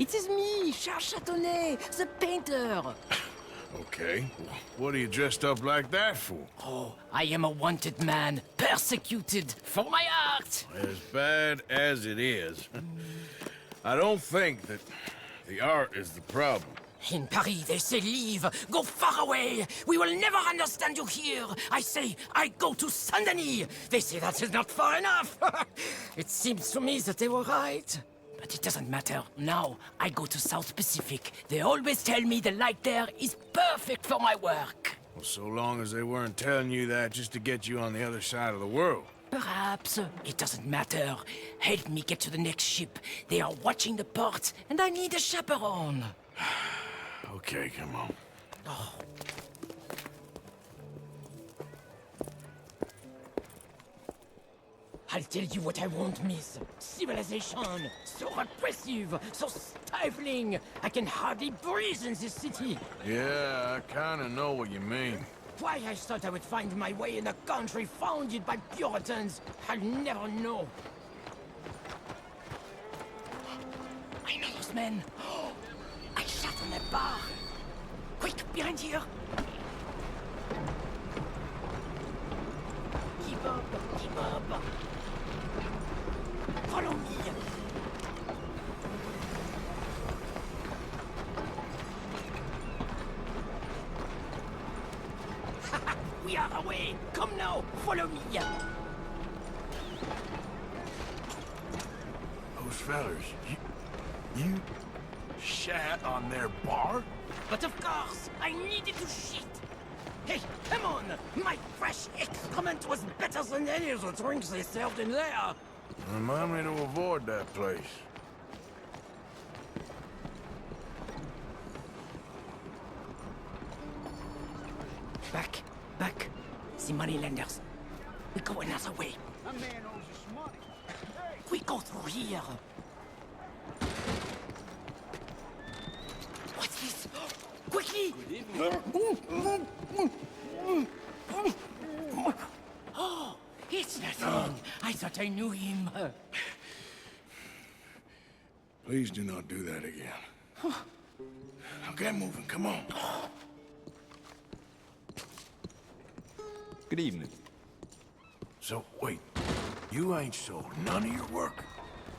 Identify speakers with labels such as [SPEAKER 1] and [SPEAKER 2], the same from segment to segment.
[SPEAKER 1] It is me, Charles Chatonnet, the painter.
[SPEAKER 2] Okay. What are you dressed up like that for?
[SPEAKER 1] Oh, I am a wanted man, persecuted for my art.
[SPEAKER 2] As bad as it is, I don't think that the art is the problem.
[SPEAKER 1] In Paris, they say leave, go far away. We will never understand you here. I say I go to Saint-Denis. They say that is not far enough. It seems to me that they were right. But it doesn't matter. Now I go to South Pacific. They always tell me the light there is perfect for my work.
[SPEAKER 2] Well, so long as they weren't telling you that just to get you on the other side of the world.
[SPEAKER 1] Perhaps. It doesn't matter. Help me get to the next ship. They are watching the port, and I need a chaperone.
[SPEAKER 2] Okay, come on.
[SPEAKER 1] Oh. I'll tell you what I won't miss. Civilization. So repressive, so stifling. I can hardly breathe in this city.
[SPEAKER 2] Yeah, I kinda know what you mean.
[SPEAKER 1] Why I thought I would find my way in a country founded by Puritans, I'll never know. I know those men. I shot on that bar. Quick, behind here. Keep up, keep up. Follow me. We are away. Come now, follow me.
[SPEAKER 2] Those fellers, you shat on their bar?
[SPEAKER 1] But of course, I needed to shit. Hey, come on! My fresh excrement was better than any of the drinks they served in there.
[SPEAKER 2] Remind me to avoid that place.
[SPEAKER 1] Back, back. The moneylenders. We go another way.
[SPEAKER 3] A man owes us money. Hey!
[SPEAKER 1] We go through here. What's this? Quickly! Oh, it's nothing. I thought I knew him.
[SPEAKER 2] Please do not do that again. Now get moving, come on.
[SPEAKER 4] Good evening.
[SPEAKER 2] So, wait. You ain't sold none of your work?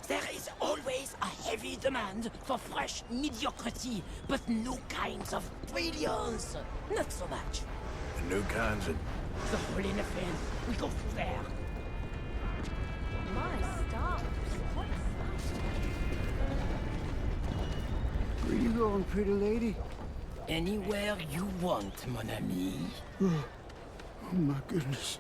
[SPEAKER 1] There is always a heavy demand for fresh mediocrity, but no kinds of brilliance. Not so much.
[SPEAKER 2] The new kinds of...
[SPEAKER 1] The hole in the fence. We go through there.
[SPEAKER 5] My stars. What
[SPEAKER 3] Where you going, pretty lady?
[SPEAKER 1] Anywhere you want, mon ami.
[SPEAKER 3] Oh my goodness.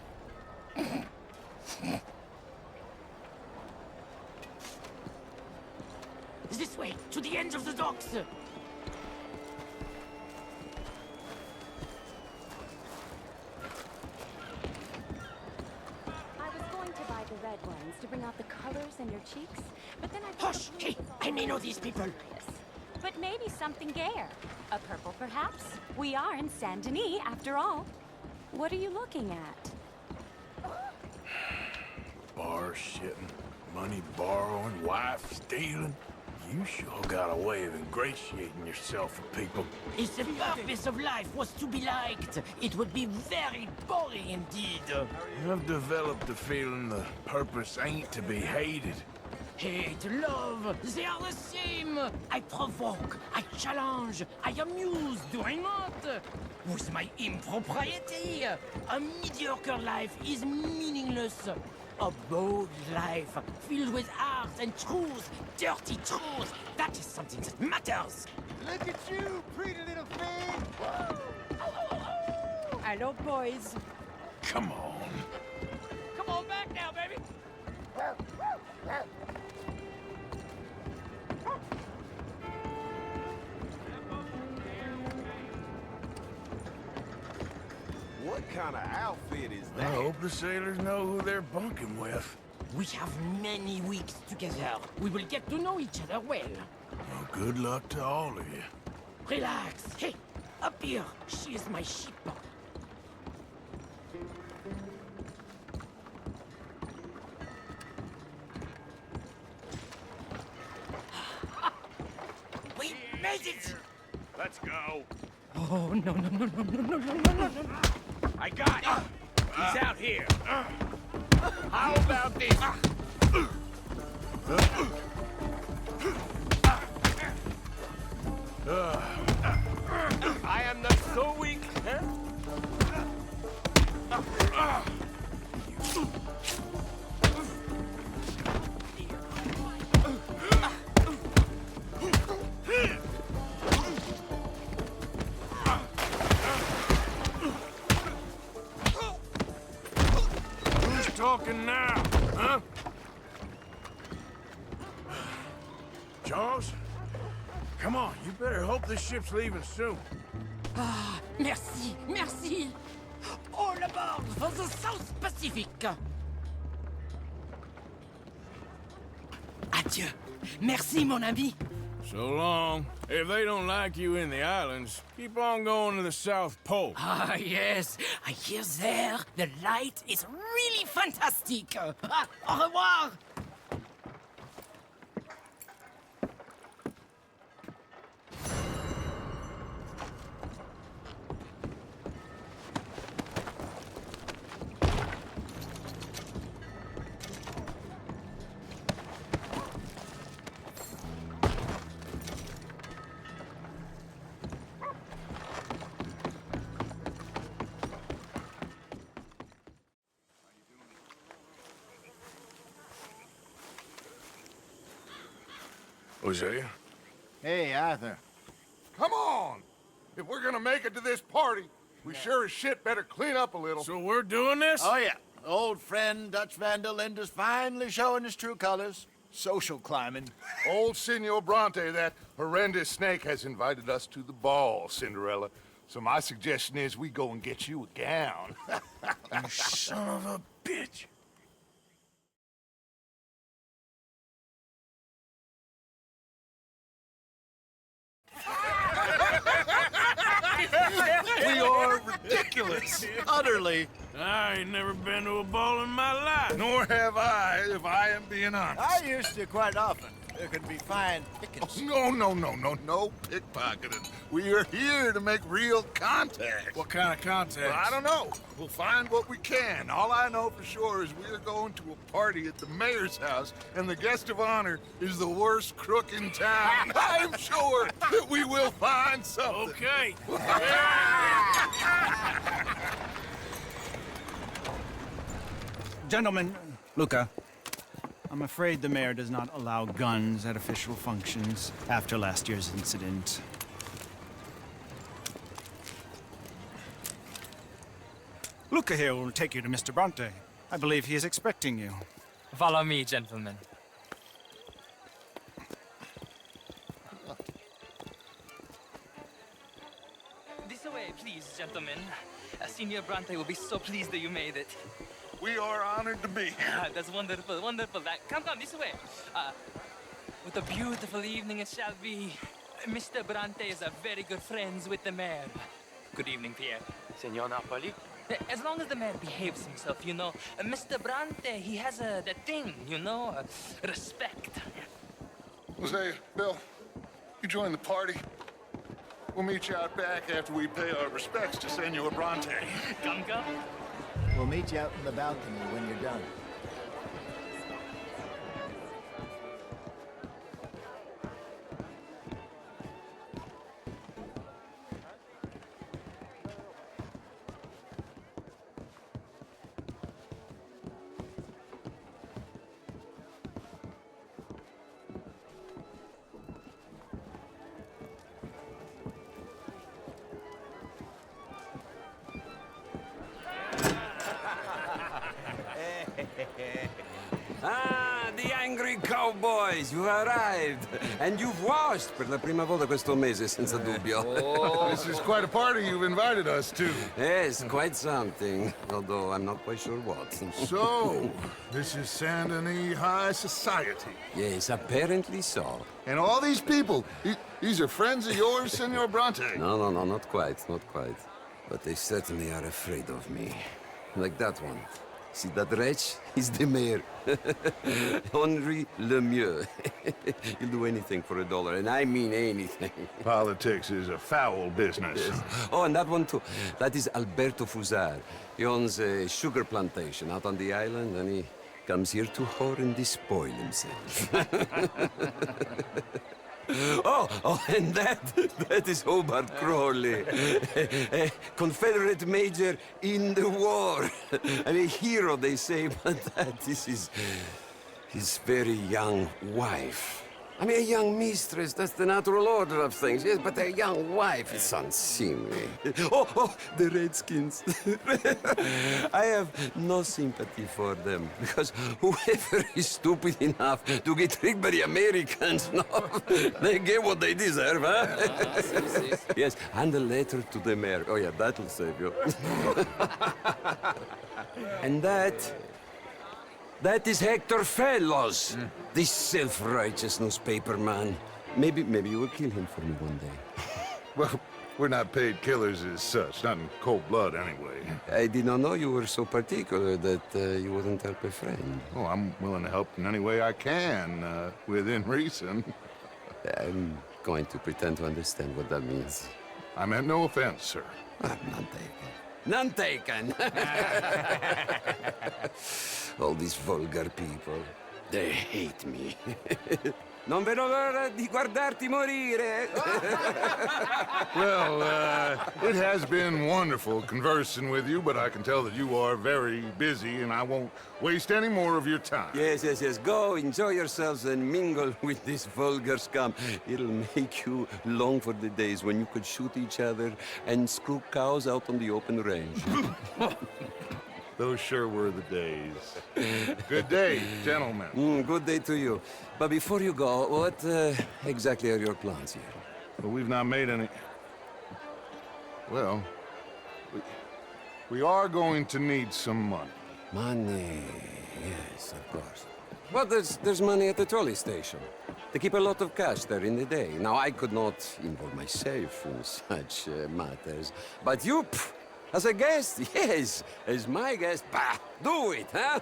[SPEAKER 1] This way, to the end of the docks.
[SPEAKER 5] I was going to buy the red ones to bring out the colors in your cheeks, but then I thought
[SPEAKER 1] Hush!
[SPEAKER 5] the
[SPEAKER 1] Hey,
[SPEAKER 5] blues was
[SPEAKER 1] I may know
[SPEAKER 5] also
[SPEAKER 1] these people.
[SPEAKER 5] glorious. But maybe something gayer. A purple, perhaps? We are in Saint-Denis, after all. What are you looking at?
[SPEAKER 2] Bar shitting, money borrowing, wife stealing. You sure got a way of ingratiating yourself for people.
[SPEAKER 1] If the purpose of life was to be liked, it would be very boring indeed.
[SPEAKER 2] I've developed the feeling the purpose ain't to be hated.
[SPEAKER 1] Hate, love, they are the same. I provoke, I challenge, I amuse, do I not? With my impropriety, a mediocre life is meaningless. A bold life, filled with art and truth, dirty truth, that is something that matters.
[SPEAKER 3] Look at you, pretty little thing!
[SPEAKER 1] Hello, boys.
[SPEAKER 2] Come on.
[SPEAKER 1] Come on back now, baby.
[SPEAKER 4] What kind of outfit is
[SPEAKER 2] I
[SPEAKER 4] that?
[SPEAKER 2] hope the sailors know who they're bunking with.
[SPEAKER 1] We have many weeks together. We will get to know each other well.
[SPEAKER 2] Well, good luck to all of you.
[SPEAKER 1] Relax. Hey, up here. She is my ship.
[SPEAKER 2] go.
[SPEAKER 1] Oh, no, no, no, no, no, no, no, no, no, no.
[SPEAKER 2] I got him. He's out here. How about this? I am not so weak, huh? Who's talking now, huh? Charles? Come on, you better hope this ship's leaving soon.
[SPEAKER 1] Ah, merci, merci. All aboard for the South Pacific. Adieu. Merci, mon ami.
[SPEAKER 2] So long. If they don't like you in the islands, keep on going to the South Pole.
[SPEAKER 1] Ah, yes. I hear there the light is really fantastic. Ah, au revoir.
[SPEAKER 2] Hosea?
[SPEAKER 3] Hey, Arthur.
[SPEAKER 6] Come on! If we're gonna make it to this party, we sure as shit better clean up a little.
[SPEAKER 2] So we're doing this?
[SPEAKER 3] Oh, yeah. Old friend Dutch Van der Linde's finally showing his true colors. Social climbing.
[SPEAKER 6] Old Senor Bronte, that horrendous snake, has invited us to the ball, Cinderella. So my suggestion is we go and get you a gown.
[SPEAKER 2] You son of a bitch.
[SPEAKER 6] We are ridiculous.
[SPEAKER 3] Utterly.
[SPEAKER 2] I ain't never been to a ball in my life.
[SPEAKER 6] Nor have I, if I am being honest.
[SPEAKER 3] I used to quite often. There can be fine pickings.
[SPEAKER 6] No pickpocketing. We are here to make real contact.
[SPEAKER 2] What kind of contact?
[SPEAKER 6] Well, I don't know. We'll find what we can. All I know for sure is we are going to a party at the mayor's house, and the guest of honor is the worst crook in town. I'm sure that we will find something.
[SPEAKER 2] Okay.
[SPEAKER 7] Gentlemen, Luca, I'm afraid the mayor does not allow guns at official functions after last year's incident. Luca here will take you to Mr. Bronte. I believe he is expecting you.
[SPEAKER 8] Follow me, gentlemen. This way, please, gentlemen. Senior Bronte will be so pleased that you made it.
[SPEAKER 6] We are honored to be here.
[SPEAKER 8] That's wonderful, wonderful. Come, this way. What a beautiful evening it shall be. Mr. Bronte is a very good friends with the mayor. Good evening, Pierre.
[SPEAKER 9] Senor Napoli?
[SPEAKER 8] As long as the mayor behaves himself, you know. Mr. Bronte, he has that thing, you know, respect.
[SPEAKER 6] Hosea, Bill, you join the party. We'll meet you out back after we pay our respects to Senor Bronte.
[SPEAKER 8] Come.
[SPEAKER 3] We'll meet you out in the balcony when you're done.
[SPEAKER 9] Ah, the angry cowboys, you arrived. And you've washed per la prima volta questo mese, senza dubbio.
[SPEAKER 6] This is quite a party you've invited us to.
[SPEAKER 9] Yes, quite something. Although I'm not quite sure what.
[SPEAKER 6] So, this is Saint Denis High Society.
[SPEAKER 9] Yes, apparently so.
[SPEAKER 6] And all these people, these are friends of yours, Senor Bronte?
[SPEAKER 9] No, not quite. But they certainly are afraid of me. Like that one. See, that wretch? He's the mayor. Henri Lemieux. He'll do anything for $1, and I mean anything.
[SPEAKER 2] Politics is a foul business.
[SPEAKER 9] Oh, and that one too. That is Alberto Fusar. He owns a sugar plantation out on the island, and he comes here to whore and despoil himself. And that is Hobart Crawley, a Confederate major in the war. And a hero, they say, but that is his very young wife. I mean, a young mistress, that's the natural order of things, yes, but a young wife is unseemly. Oh, the Redskins. I have no sympathy for them, because whoever is stupid enough to get tricked by the Americans, no, they get what they deserve, huh? Yes, and a letter to the mayor. Oh, yeah, that'll save you. And that is Hector Fellows, this self-righteous newspaper man. Maybe you will kill him for me one day.
[SPEAKER 2] Well, we're not paid killers as such, not in cold blood anyway.
[SPEAKER 9] I did not know you were so particular that you wouldn't help a friend.
[SPEAKER 2] Oh, I'm willing to help in any way I can, within reason.
[SPEAKER 9] I'm going to pretend to understand what that means.
[SPEAKER 2] I meant no offense, sir.
[SPEAKER 9] None taken. None taken! All these vulgar people, they hate me. Non vedo l'ora di guardarti morire.
[SPEAKER 2] Well, it has been wonderful conversing with you, but I can tell that you are very busy, and I won't waste any more of your time.
[SPEAKER 9] Yes. Go, enjoy yourselves, and mingle with this vulgar scum. It'll make you long for the days when you could shoot each other and screw cows out on the open range.
[SPEAKER 2] Those sure were the days. Good day, gentlemen.
[SPEAKER 9] Good day to you. But before you go, what exactly are your plans here?
[SPEAKER 2] Well, we've not made any... Well, we are going to need some money.
[SPEAKER 9] Money, yes, of course. Well, there's money at the trolley station. They keep a lot of cash there in the day. Now, I could not involve myself in such matters. But you, as a guest, yes, as my guest, bah, do it, huh?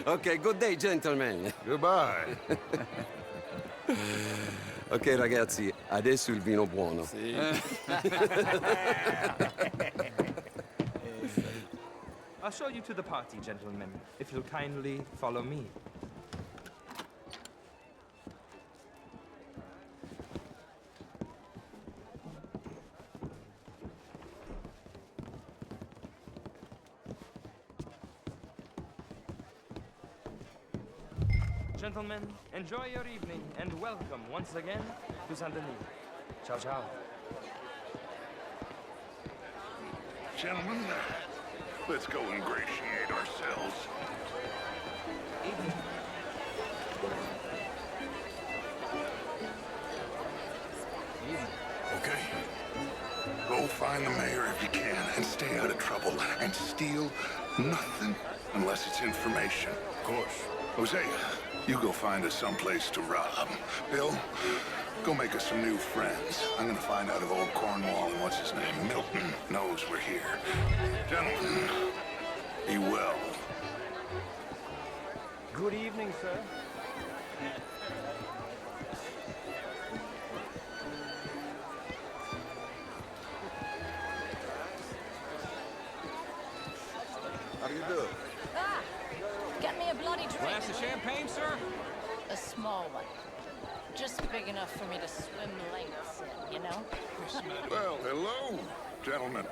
[SPEAKER 9] Okay, good day, gentlemen.
[SPEAKER 2] Goodbye.
[SPEAKER 9] Ok, ragazzi, adesso il vino buono.
[SPEAKER 8] I'll show you to the party, gentlemen, if you'll kindly follow me. Gentlemen, enjoy your evening and welcome once again to Saint Denis. Ciao, ciao.
[SPEAKER 2] Gentlemen, let's go ingratiate ourselves. Okay. Go find the mayor if you can and stay out of trouble. And steal nothing unless it's information. Of course. Hosea, you go find us someplace to rob. Bill, go make us some new friends. I'm gonna find out if old Cornwall and what's his name, Milton, knows we're here. Gentlemen, be well.
[SPEAKER 8] Good evening, sir.
[SPEAKER 4] How do you do?
[SPEAKER 10] Get me a bloody drink.
[SPEAKER 8] Glass of champagne, sir?
[SPEAKER 10] A small one. Just big enough for me to swim lengths in, you know?
[SPEAKER 2] Well, hello, gentlemen.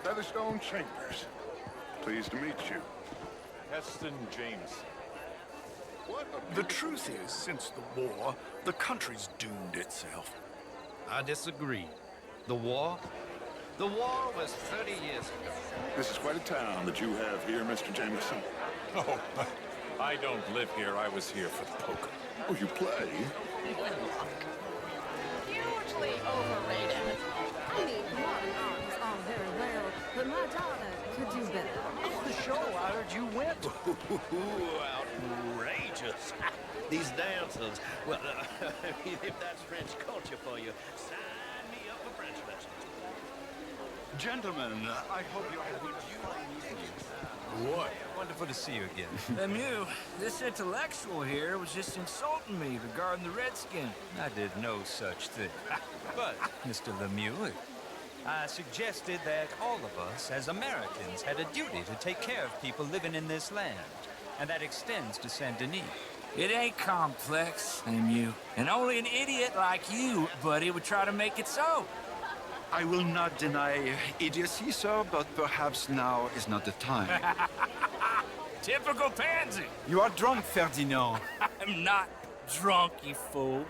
[SPEAKER 2] Featherstone Chambers. Pleased to meet you.
[SPEAKER 11] Heston James.
[SPEAKER 3] The truth is, since the war, the country's doomed itself.
[SPEAKER 11] I disagree. The war was 30 years ago.
[SPEAKER 2] This is quite a town that you have here, Mr. Jameson.
[SPEAKER 11] Oh, I don't live here. I was here for the poker.
[SPEAKER 2] Oh, you play?
[SPEAKER 10] Hugely overrated.
[SPEAKER 12] I mean, modern art is all very well, but my daughter could do better.
[SPEAKER 3] The show I heard you went to.
[SPEAKER 11] Outrageous. These dancers. Well, if that's French culture for you, sign me up for French lessons.
[SPEAKER 3] Gentlemen, I hope you...
[SPEAKER 13] What? Wonderful to see you again.
[SPEAKER 14] Lemieux, this intellectual here was just insulting me regarding the Redskin.
[SPEAKER 13] I did no such thing. But, Mr. Lemieux, I suggested that all of us, as Americans, had a duty to take care of people living in this land. And that extends to Saint-Denis.
[SPEAKER 14] It ain't complex, Lemieux. And only an idiot like you, buddy, would try to make it so.
[SPEAKER 15] I will not deny idiocy, sir, but perhaps now is not the time.
[SPEAKER 14] Typical pansy.
[SPEAKER 15] You are drunk, Ferdinand.
[SPEAKER 14] I'm not drunk, you fool.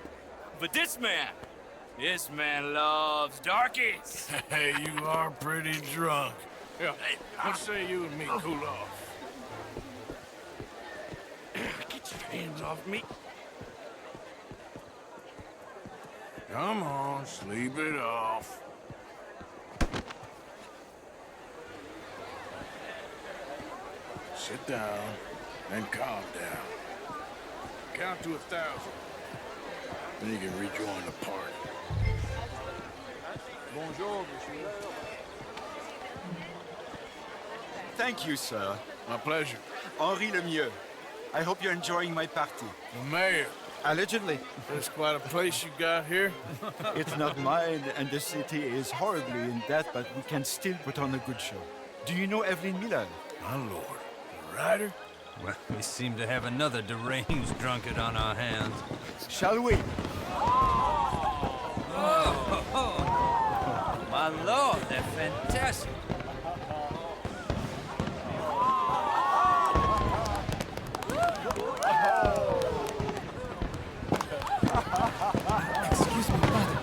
[SPEAKER 14] But this man loves darkies.
[SPEAKER 6] Hey, you are pretty drunk. Yeah, what say you and me cool off?
[SPEAKER 14] Get your hands off me.
[SPEAKER 6] Come on, sleep it off. Sit down and calm down. Count to 1,000. Then you can rejoin the party.
[SPEAKER 14] Bonjour, monsieur.
[SPEAKER 15] Thank you, sir.
[SPEAKER 6] My pleasure.
[SPEAKER 15] Henri Lemieux. I hope you're enjoying my party.
[SPEAKER 6] The mayor.
[SPEAKER 15] Allegedly.
[SPEAKER 6] That's quite a place you got here.
[SPEAKER 15] It's not mine, and the city is horribly in debt, but we can still put on a good show. Do you know Evelyn Miller?
[SPEAKER 6] My lord. The writer?
[SPEAKER 13] Well, we seem to have another deranged drunkard on our hands.
[SPEAKER 15] Shall we?
[SPEAKER 14] Oh, my lord, they're fantastic.
[SPEAKER 1] Excuse me, brother.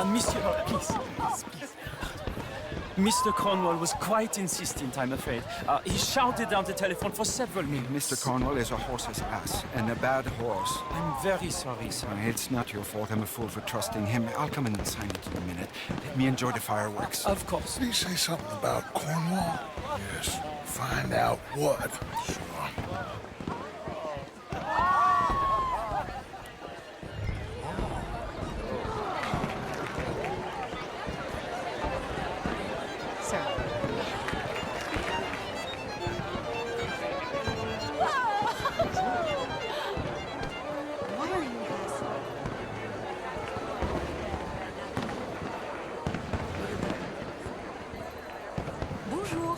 [SPEAKER 1] Monsieur, please. Mr. Cornwall was quite insistent, I'm afraid. He shouted down the telephone for several minutes.
[SPEAKER 15] Mr. Cornwall is a horse's ass, and a bad horse.
[SPEAKER 1] I'm very sorry, sir.
[SPEAKER 15] It's not your fault. I'm a fool for trusting him. I'll come in and sign it in a minute. Let me enjoy the fireworks.
[SPEAKER 1] Of course.
[SPEAKER 2] Did he say something about Cornwall? Yes. Find out what. Sure.
[SPEAKER 12] Bonjour.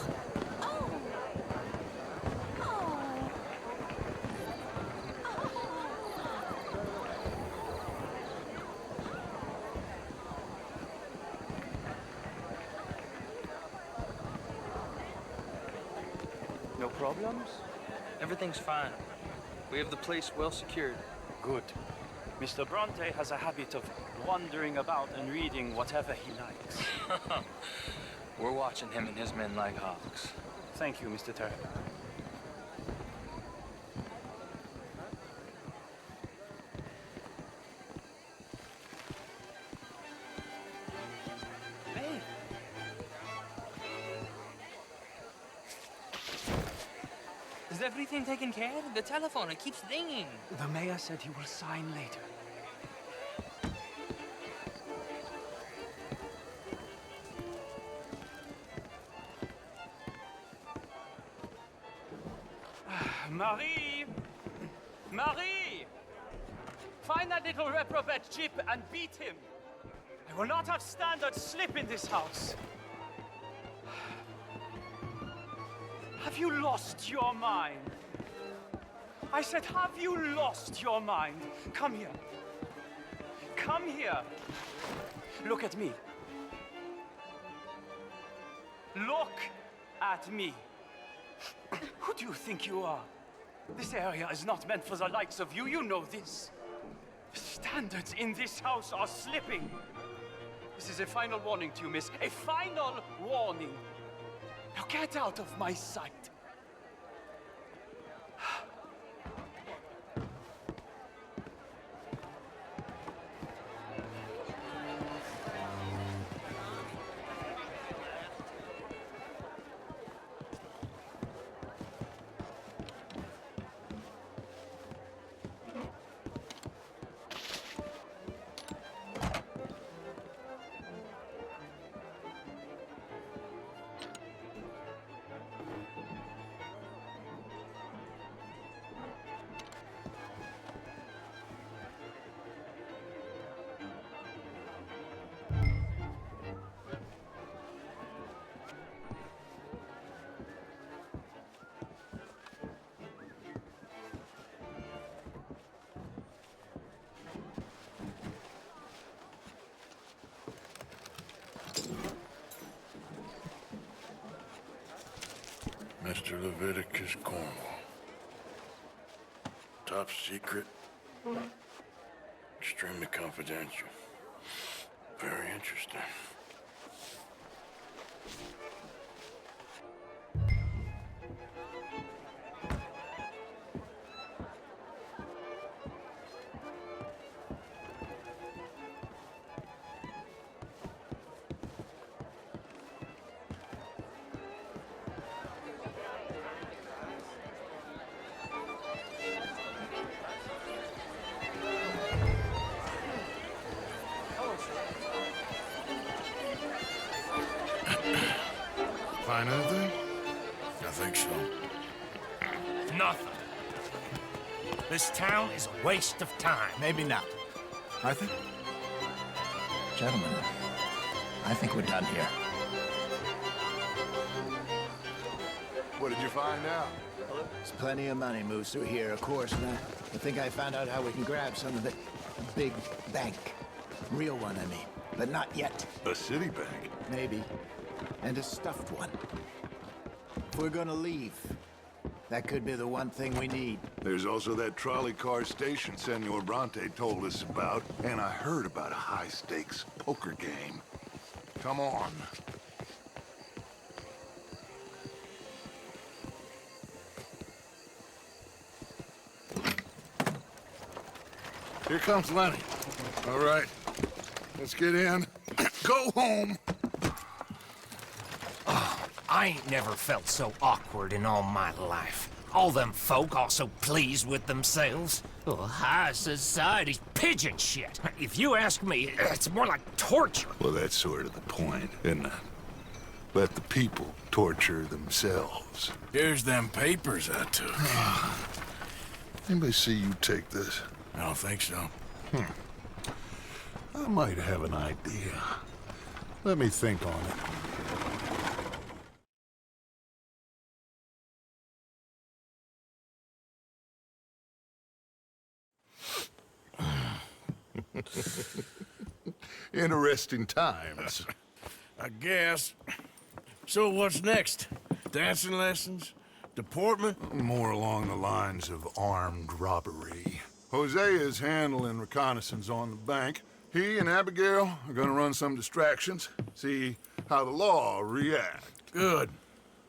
[SPEAKER 16] No problems? Everything's fine. We have the place well secured.
[SPEAKER 17] Good. Mr. Bronte has a habit of wandering about and reading whatever he likes.
[SPEAKER 16] We're watching him and his men like hawks.
[SPEAKER 17] Thank you, Mr. Terry.
[SPEAKER 8] Babe. Is everything taken care of? The telephone, it keeps ringing.
[SPEAKER 17] The mayor said he will sign later. Marie! Marie! Find that little reprobate Jip and beat him. I will not have standard slip in this house. Have you lost your mind? I said, have you lost your mind? Come here. Come here. Look at me. Look at me. Who do you think you are? This area is not meant for the likes of you. You know this. The standards in this house are slipping. This is a final warning to you, miss. A final warning. Now get out of my sight.
[SPEAKER 2] Mr. Leviticus Cornwall. Top secret. Extremely confidential. Very interesting. Find anything? I think so.
[SPEAKER 1] Nothing. This town is a waste of time.
[SPEAKER 3] Maybe not. Arthur?
[SPEAKER 18] Gentlemen, I think we're done here.
[SPEAKER 2] What did you find out?
[SPEAKER 3] There's plenty of money moves through here, of course, and I think I found out how we can grab some of it. A big bank. Real one, I mean. But not yet.
[SPEAKER 2] A city bank?
[SPEAKER 3] Maybe. And a stuffed one. If we're gonna leave, that could be the one thing we need.
[SPEAKER 2] There's also that trolley car station Senor Bronte told us about, and I heard about a high-stakes poker game. Come on. Here comes Lenny. All right, let's get in. Go home.
[SPEAKER 1] I ain't never felt so awkward in all my life. All them folk all so pleased with themselves. Oh, high society's pigeon shit. If you ask me, it's more like torture.
[SPEAKER 2] Well, that's sort of the point, isn't it? Let the people torture themselves.
[SPEAKER 14] Here's them papers I took.
[SPEAKER 2] Anybody see you take this?
[SPEAKER 14] I don't think so.
[SPEAKER 2] I might have an idea. Let me think on it. Interesting times.
[SPEAKER 14] I guess. So what's next? Dancing lessons? Deportment?
[SPEAKER 2] More along the lines of armed robbery. Hosea is handling reconnaissance on the bank. He and Abigail are gonna run some distractions, see how the law react.
[SPEAKER 14] Good.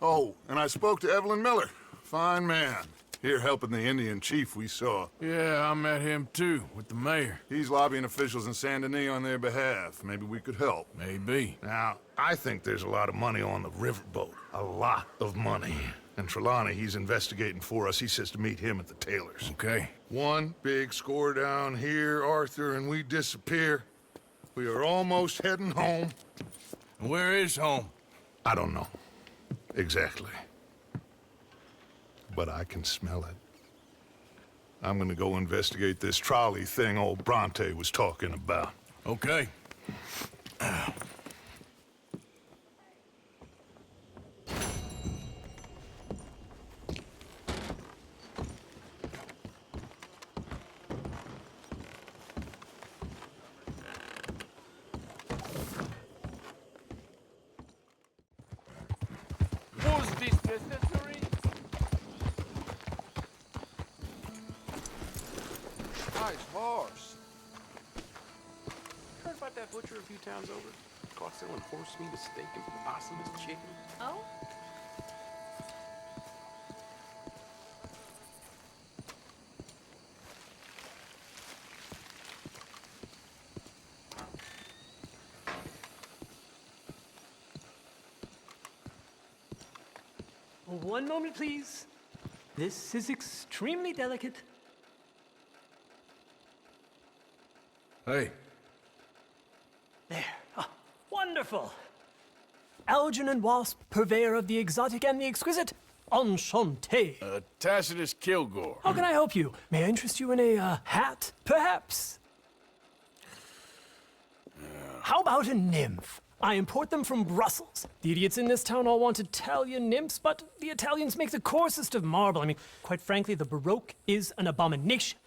[SPEAKER 2] Oh, and I spoke to Evelyn Miller. Fine man. Here helping the Indian chief we saw.
[SPEAKER 14] Yeah, I met him too, with the mayor.
[SPEAKER 2] He's lobbying officials in Saint Denis on their behalf. Maybe we could help.
[SPEAKER 14] Maybe.
[SPEAKER 2] Now, I think there's a lot of money on the riverboat. A lot of money. And Trelawney, he's investigating for us. He says to meet him at the Taylor's.
[SPEAKER 14] Okay.
[SPEAKER 2] One big score down here, Arthur, and we disappear. We are almost heading home.
[SPEAKER 14] Where is home?
[SPEAKER 2] I don't know. Exactly. But I can smell it. I'm gonna go investigate this trolley thing old Bronte was talking about.
[SPEAKER 14] Okay.
[SPEAKER 17] Was this necessary?
[SPEAKER 4] Nice horse.
[SPEAKER 16] Heard about that butcher a few towns over? Caught selling horse meat as steak and possum as chicken.
[SPEAKER 10] Oh?
[SPEAKER 19] One moment, please. This is extremely delicate.
[SPEAKER 14] Hey.
[SPEAKER 19] There. Ah, wonderful. Algernon Wasp, purveyor of the exotic and the exquisite. Enchanté.
[SPEAKER 14] Tacitus Kilgore.
[SPEAKER 19] How can I help you? May I interest you in a hat, perhaps? How about a nymph? I import them from Brussels. The idiots in this town all want Italian nymphs, but the Italians make the coarsest of marble. I mean, quite frankly, the Baroque is an abomination.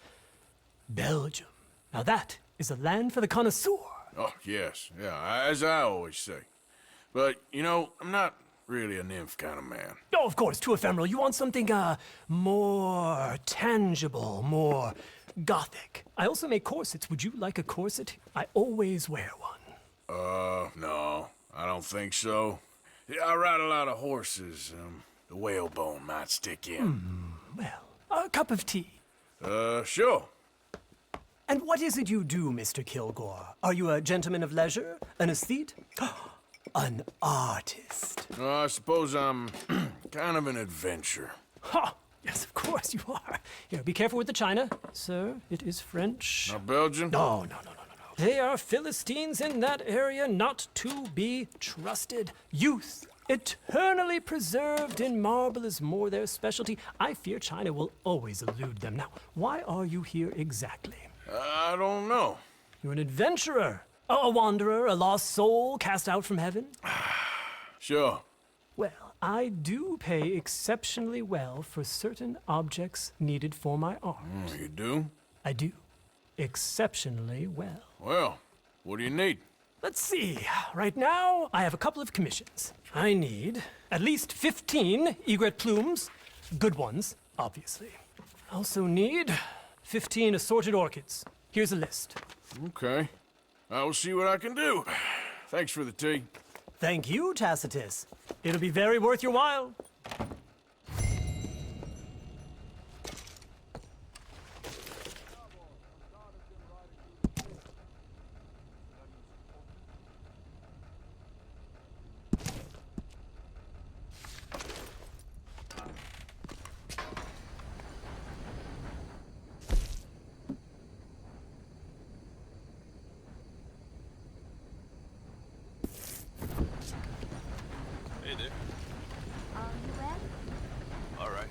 [SPEAKER 19] Belgium. Now that is a land for the connoisseur.
[SPEAKER 14] Oh, yes. Yeah, as I always say. But, you know, I'm not
[SPEAKER 6] really a nymph kind of man.
[SPEAKER 19] Oh, of course, too ephemeral. You want something, more tangible, more gothic. I also make corsets. Would you like a corset? I always wear one.
[SPEAKER 6] No, I don't think so. Yeah, I ride a lot of horses. The whalebone might stick in.
[SPEAKER 19] Well, a cup of tea.
[SPEAKER 6] Sure.
[SPEAKER 19] And what is it you do, Mr. Kilgore? Are you a gentleman of leisure? An aesthete? An artist?
[SPEAKER 6] I suppose I'm kind of an adventurer.
[SPEAKER 19] Ha! Yes, of course you are. Here, be careful with the china. Sir, it is French.
[SPEAKER 6] Not Belgian?
[SPEAKER 19] No. They are Philistines in that area, not to be trusted. Youth, eternally preserved in marble, is more their specialty. I fear China will always elude them. Now, why are you here exactly?
[SPEAKER 6] I don't know.
[SPEAKER 19] You're an adventurer, a wanderer, a lost soul cast out from heaven?
[SPEAKER 6] Sure.
[SPEAKER 19] Well, I do pay exceptionally well for certain objects needed for my art.
[SPEAKER 6] You do?
[SPEAKER 19] I do. Exceptionally well.
[SPEAKER 6] Well, what do you need?
[SPEAKER 19] Let's see. Right now, I have a couple of commissions. I need at least 15 egret plumes. Good ones, obviously. I also need 15 assorted orchids. Here's a list.
[SPEAKER 6] Okay. I will see what I can do. Thanks for the tea.
[SPEAKER 19] Thank you, Tacitus. It'll be very worth your while.
[SPEAKER 6] Hey there.
[SPEAKER 12] Are you ready?
[SPEAKER 6] All right.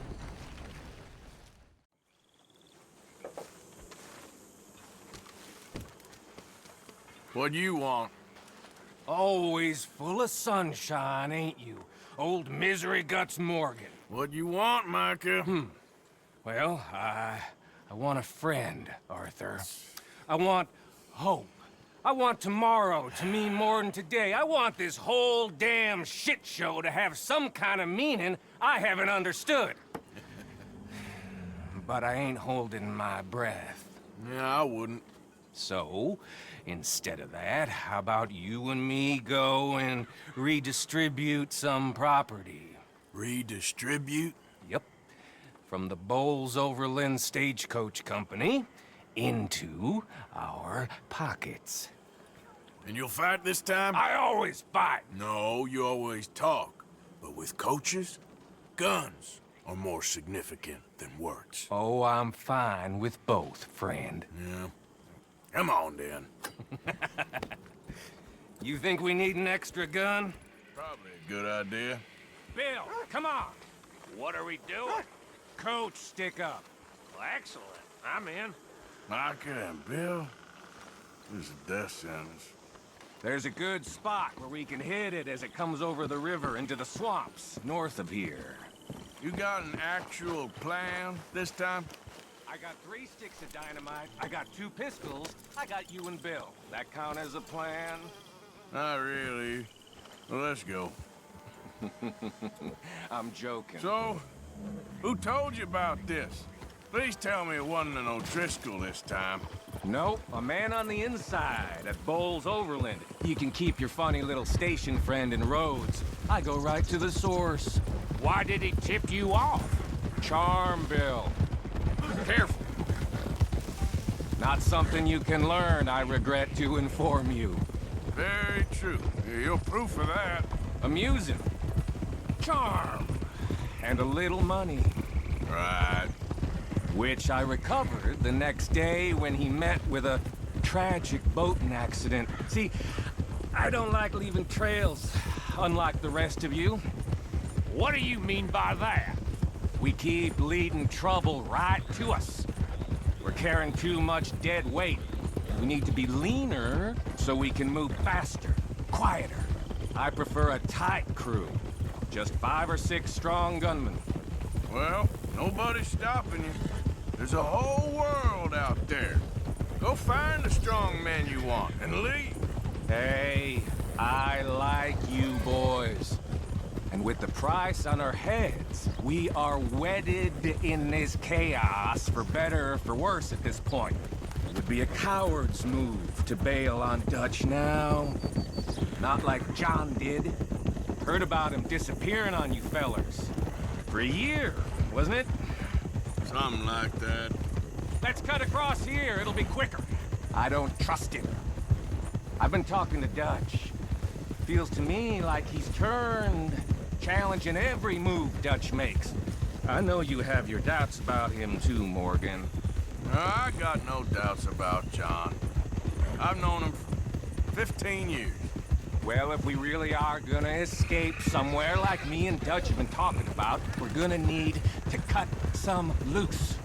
[SPEAKER 6] What do you want?
[SPEAKER 1] Always full of sunshine, ain't you? Old Misery Guts Morgan.
[SPEAKER 6] What do you want, Micah?
[SPEAKER 1] Well, I want a friend, Arthur. I want hope. I want tomorrow to mean more than today. I want this whole damn shit show to have some kind of meaning I haven't understood. But I ain't holding my breath.
[SPEAKER 6] Yeah, I wouldn't.
[SPEAKER 1] So, instead of that, how about you and me go and redistribute some property?
[SPEAKER 6] Redistribute?
[SPEAKER 1] Yep. From the Bowles Overland Stagecoach Company into our pockets.
[SPEAKER 6] And you'll fight this time?
[SPEAKER 1] I always fight!
[SPEAKER 6] No, you always talk. But with coaches, guns are more significant than words.
[SPEAKER 1] Oh, I'm fine with both, friend.
[SPEAKER 6] Yeah. Come on, then.
[SPEAKER 1] You think we need an extra gun?
[SPEAKER 6] Probably a good idea.
[SPEAKER 1] Bill, come on! What are we doing? Coach, stick up.
[SPEAKER 6] Well, excellent. I'm in. Micah and Bill? This is a death sentence.
[SPEAKER 1] There's a good spot where we can hit it as it comes over the river into the swamps north of here.
[SPEAKER 6] You got an actual plan this time?
[SPEAKER 1] I got 3 sticks of dynamite, I got 2 pistols, I got you and Bill. That count as a plan?
[SPEAKER 6] Not really. Well, let's go.
[SPEAKER 1] I'm joking.
[SPEAKER 6] So, who told you about this? Please tell me it wasn't an O'Driscoll this time.
[SPEAKER 1] Nope, a man on the inside at Bowles Overland. You can keep your funny little station friend in Rhodes. I go right to the source. Why did he tip you off? Charm, Bill. Careful. Not something you can learn, I regret to inform you.
[SPEAKER 6] Very true. You're proof of that.
[SPEAKER 1] Amusing. Charm. And a little money.
[SPEAKER 6] Right.
[SPEAKER 1] Which I recovered the next day when he met with a tragic boating accident. See, I don't like leaving trails, unlike the rest of you. What do you mean by that? We keep leading trouble right to us. We're carrying too much dead weight. We need to be leaner so we can move faster, quieter. I prefer a tight crew. Just 5 or 6 strong gunmen.
[SPEAKER 6] Well, nobody's stopping you. There's a whole world out there. Go find the strong men you want and leave.
[SPEAKER 1] Hey, I like you boys.
[SPEAKER 20] And with the price on our heads, we are wedded in this chaos, for better or for worse at this point. It would be a coward's move to bail on Dutch now. Not like John did. Heard about him disappearing on you fellers. For a year, wasn't it?
[SPEAKER 6] Something like that.
[SPEAKER 20] Let's cut across here, it'll be quicker. I don't trust him. I've been talking to Dutch. Feels to me like he's turned, challenging every move Dutch makes. I know you have your doubts about him too, Morgan.
[SPEAKER 6] I got no doubts about John. I've known him for 15 years.
[SPEAKER 20] Well, if we really are gonna escape somewhere like me and Dutch have been talking about, we're gonna need to cut some loose.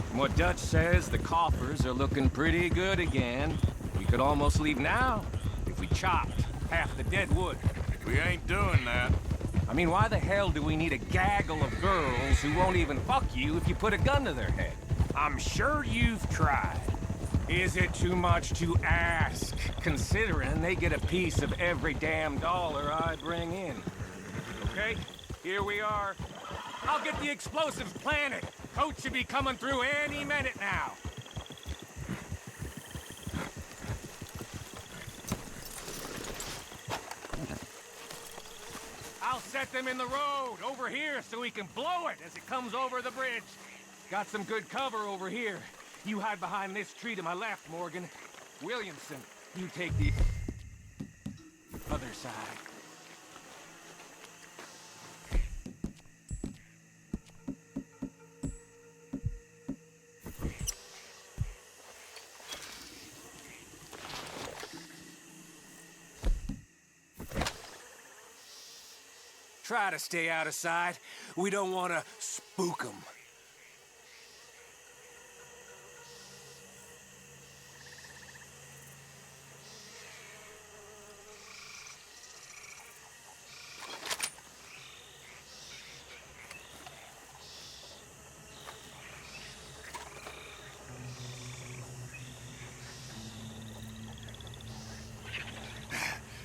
[SPEAKER 20] From what Dutch says, the coffers are looking pretty good again. We could almost leave now if we chopped half the dead wood.
[SPEAKER 6] We ain't doing that.
[SPEAKER 20] I mean, why the hell do we need a gaggle of girls who won't even fuck you if you put a gun to their head? I'm sure you've tried. Is it too much to ask, considering they get a piece of every damn dollar I bring in? Okay, here we are. I'll get the explosives planted. Coach should be coming through any minute now. I'll set them in the road over here so we can blow it as it comes over the bridge. Got some good cover over here. You hide behind this tree to my left, Morgan. Williamson, you take the other side. Try to stay out of sight. We don't want to spook them.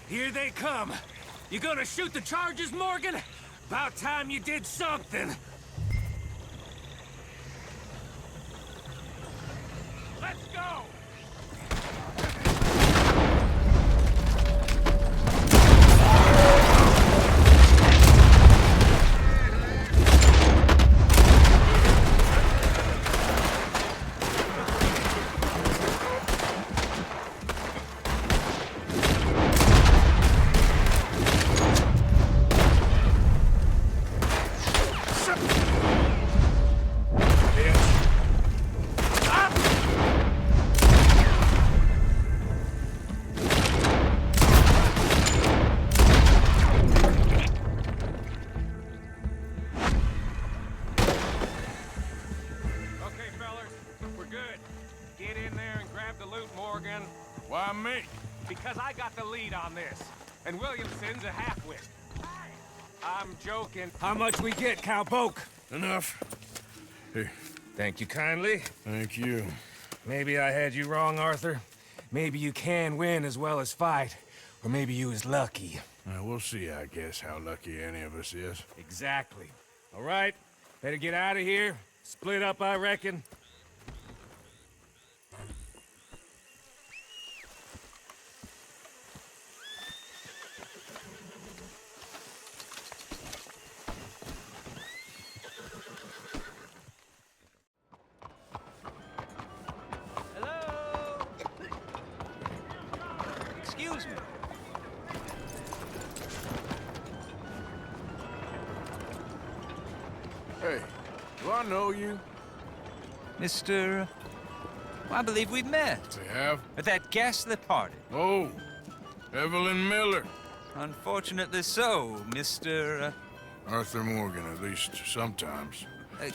[SPEAKER 20] Here they come. You gonna shoot the charges, Morgan? About time you did something. Let's go!
[SPEAKER 6] Why me?
[SPEAKER 20] Because I got the lead on this. And Williamson's a half-wit. I'm joking. How much we get, cowpoke?
[SPEAKER 6] Enough. Here.
[SPEAKER 20] Thank you kindly.
[SPEAKER 6] Thank you.
[SPEAKER 20] Maybe I had you wrong, Arthur. Maybe you can win as well as fight. Or maybe you was lucky.
[SPEAKER 6] We'll see, I guess, how lucky any of us is.
[SPEAKER 20] Exactly. All right. Better get out of here. Split up, I reckon.
[SPEAKER 13] Excuse me.
[SPEAKER 6] Hey, do I know you?
[SPEAKER 13] Mr. I believe we've met.
[SPEAKER 6] We have?
[SPEAKER 13] At that ghastly party.
[SPEAKER 6] Oh, Evelyn Miller.
[SPEAKER 13] Unfortunately so, Mr.
[SPEAKER 6] Arthur Morgan, at least sometimes.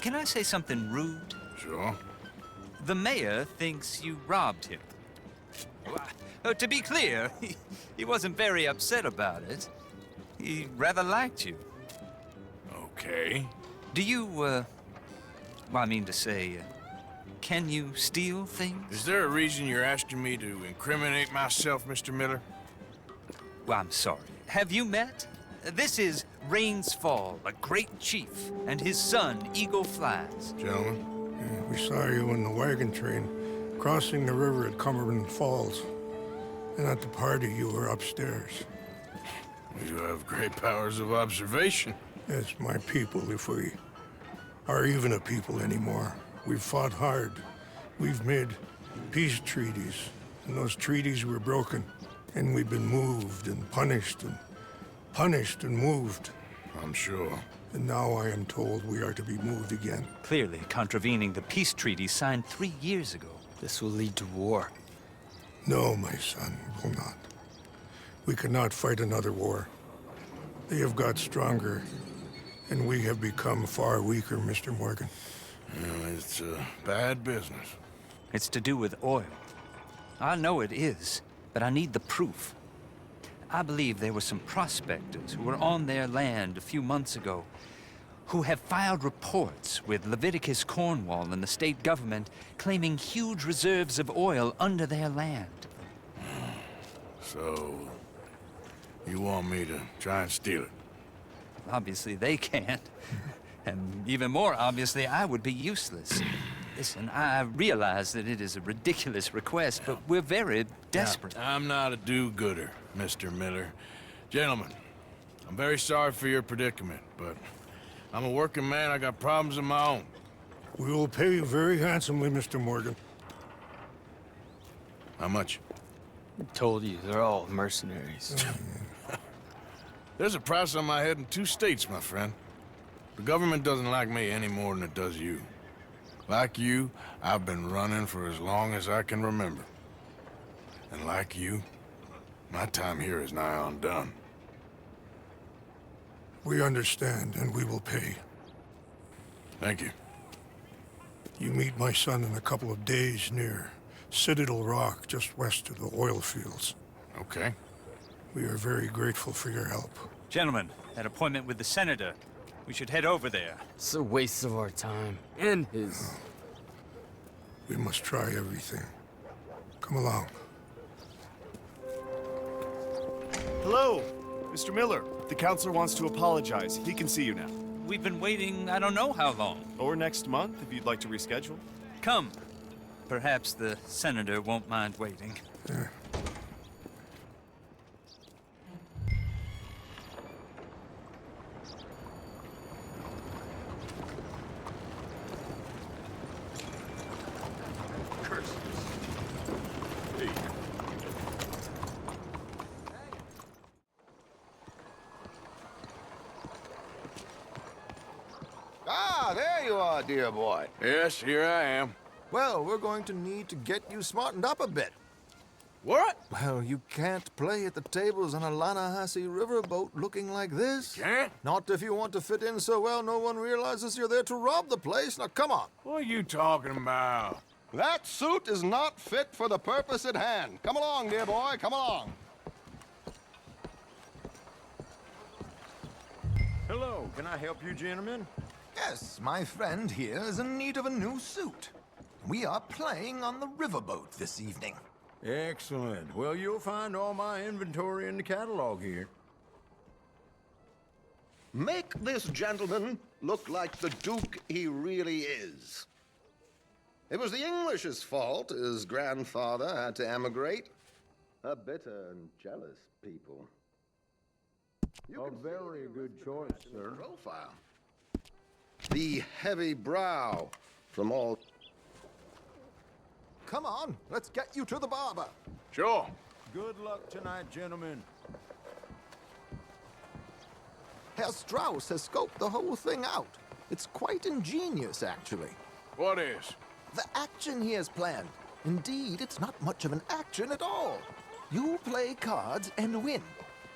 [SPEAKER 13] Can I say something rude?
[SPEAKER 6] Sure.
[SPEAKER 13] The mayor thinks you robbed him. To be clear, he wasn't very upset about it. He rather liked you.
[SPEAKER 6] Okay.
[SPEAKER 13] Do you, well, I mean to say, can you steal things?
[SPEAKER 6] Is there a reason you're asking me to incriminate myself, Mr. Miller?
[SPEAKER 13] Well, I'm sorry. Have you met? This is Rain's Fall, a great chief, and his son, Eagle Flies.
[SPEAKER 6] Gentlemen, we saw you in the wagon train crossing the river at Cumberland Falls. And at the party, you were upstairs. You have great powers of observation. Yes, my people, if we are even a people anymore. We've fought hard. We've made peace treaties, and those treaties were broken. And we've been moved and punished and moved. I'm sure. And now I am told we are to be moved again.
[SPEAKER 13] Clearly contravening the peace treaty signed 3 years ago.
[SPEAKER 16] This will lead to war.
[SPEAKER 6] No, my son, will not. We cannot fight another war. They have got stronger, and we have become far weaker, Mr. Morgan. It's bad business.
[SPEAKER 13] It's to do with oil. I know it is, but I need the proof. I believe there were some prospectors who were on their land a few months ago who have filed reports with Leviticus Cornwall and the state government claiming huge reserves of oil under their land.
[SPEAKER 6] So, you want me to try and steal it?
[SPEAKER 13] Obviously they can't. And even more obviously, I would be useless. Listen, I realize that it is a ridiculous request, but we're very desperate.
[SPEAKER 6] Now, I'm not a do-gooder, Mr. Miller. Gentlemen, I'm very sorry for your predicament, but I'm a working man. I got problems of my own. We will pay you very handsomely, Mr. Morgan. How much?
[SPEAKER 16] I told you, they're all mercenaries.
[SPEAKER 6] There's a price on my head in 2 states, my friend. The government doesn't like me any more than it does you. Like you, I've been running for as long as I can remember. And like you, my time here is nigh undone. We understand, and we will pay. Thank you. You meet my son in a couple of days near Citadel Rock, just west of the oil fields. Okay. We are very grateful for your help.
[SPEAKER 13] Gentlemen, that appointment with the senator. We should head over there.
[SPEAKER 16] It's a waste of our time. And his.
[SPEAKER 6] We must try everything. Come along.
[SPEAKER 21] Hello, Mr. Miller. The counselor wants to apologize. He can see you now.
[SPEAKER 13] We've been waiting I don't know how long.
[SPEAKER 21] Or next month, if you'd like to reschedule.
[SPEAKER 13] Come. Perhaps the senator won't mind waiting.
[SPEAKER 22] Ah, there you are, dear boy.
[SPEAKER 6] Yes, here I am.
[SPEAKER 22] Well, we're going to need to get you smartened up a bit.
[SPEAKER 6] What?
[SPEAKER 22] Well, you can't play at the tables on a Lannahechee riverboat looking like this.
[SPEAKER 6] Can't?
[SPEAKER 22] Not if you want to fit in so well no one realizes you're there to rob the place. Now, come on.
[SPEAKER 6] What are you talking about?
[SPEAKER 22] That suit is not fit for the purpose at hand. Come along, dear boy, come along.
[SPEAKER 15] Hello, can I help you, gentlemen?
[SPEAKER 22] Yes, my friend here is in need of a new suit. We are playing on the riverboat this evening.
[SPEAKER 15] Excellent. Well, you'll find all my inventory in the catalog here.
[SPEAKER 22] Make this gentleman look like the Duke he really is. It was the English's fault his grandfather had to emigrate. A bitter and jealous people.
[SPEAKER 15] A very good choice, sir.
[SPEAKER 22] Profile. The heavy brow from all... Come on, let's get you to the barber.
[SPEAKER 6] Sure.
[SPEAKER 15] Good luck tonight, gentlemen.
[SPEAKER 22] Herr Strauss has scoped the whole thing out. It's quite ingenious, actually.
[SPEAKER 6] What is?
[SPEAKER 22] The action he has planned. Indeed, it's not much of an action at all. You play cards and win.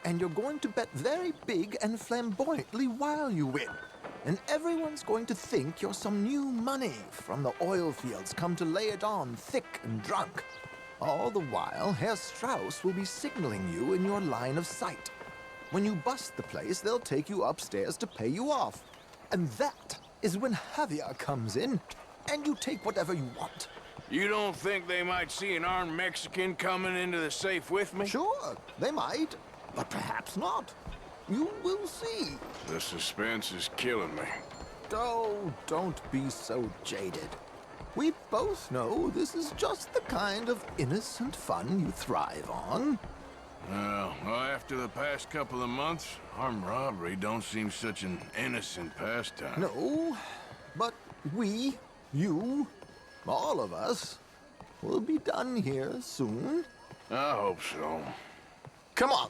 [SPEAKER 22] And you're going to bet very big and flamboyantly while you win. And everyone's going to think you're some new money from the oil fields come to lay it on thick and drunk. All the while, Herr Strauss will be signaling you in your line of sight. When you bust the place, they'll take you upstairs to pay you off. And that is when Javier comes in, and you take whatever you want.
[SPEAKER 6] You don't think they might see an armed Mexican coming into the safe with me?
[SPEAKER 22] Sure, they might, but perhaps not. You will see.
[SPEAKER 6] The suspense is killing me.
[SPEAKER 22] Oh, don't be so jaded. We both know this is just the kind of innocent fun you thrive on.
[SPEAKER 6] Well, after the past couple of months, armed robbery don't seem such an innocent pastime.
[SPEAKER 22] No, but we, you, all of us, will be done here soon.
[SPEAKER 6] I hope so.
[SPEAKER 22] Come on.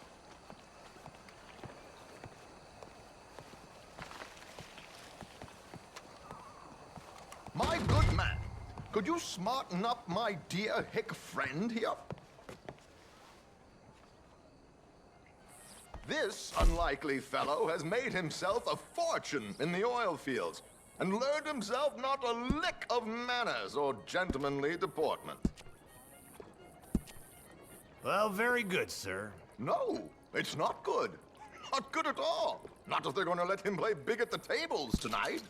[SPEAKER 22] My good man, could you smarten up my dear hick friend here? This unlikely fellow has made himself a fortune in the oil fields and learned himself not a lick of manners or gentlemanly deportment.
[SPEAKER 3] Well, very good, sir.
[SPEAKER 22] No, it's not good. Not good at all. Not if they're going to let him play big at the tables tonight.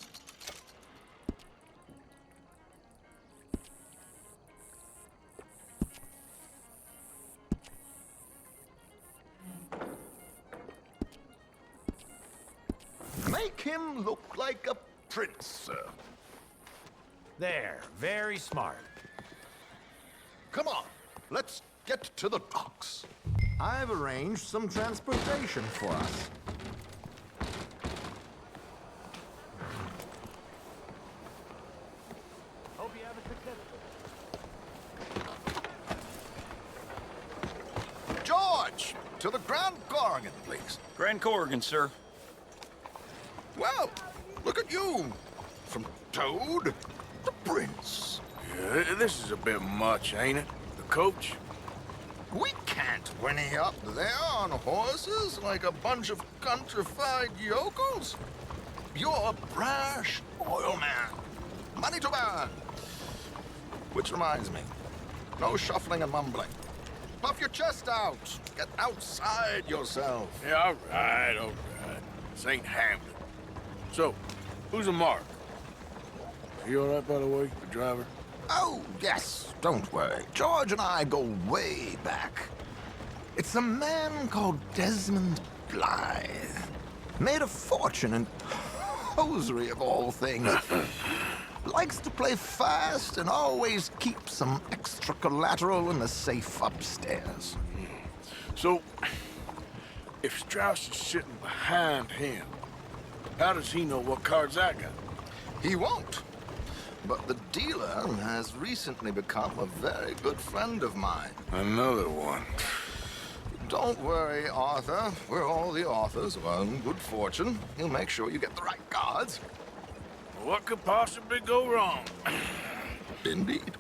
[SPEAKER 22] Make him look like a prince, sir.
[SPEAKER 3] There, very smart.
[SPEAKER 22] Come on, let's get to the docks. I've arranged some transportation for us.
[SPEAKER 3] Hope you have a successful.
[SPEAKER 22] George, to the Grand Corrigan, please.
[SPEAKER 13] Grand Corrigan, sir.
[SPEAKER 22] Well, look at you. From Toad to Prince.
[SPEAKER 6] Yeah, this is a bit much, ain't it? The coach?
[SPEAKER 22] We can't whinny up there on horses like a bunch of countrified yokels. You're a brash oil man. Money to burn. Which reminds me, no shuffling and mumbling. Puff your chest out. Get outside yourself.
[SPEAKER 6] Yeah, all right. This ain't Hamden. So, who's a Mark? You all right, by the way, the driver?
[SPEAKER 22] Oh, yes, don't worry. George and I go way back. It's a man called Desmond Blythe. Made a fortune in hosiery of all things. Likes to play fast and always keep some extra collateral in the safe upstairs.
[SPEAKER 6] So, if Strauss is sitting behind him, how does he know what cards I got?
[SPEAKER 22] He won't. But the dealer has recently become a very good friend of mine.
[SPEAKER 6] Another one.
[SPEAKER 22] Don't worry, Arthur. We're all the authors of our own good fortune. He'll make sure you get the right cards.
[SPEAKER 6] What could possibly go wrong?
[SPEAKER 22] Indeed.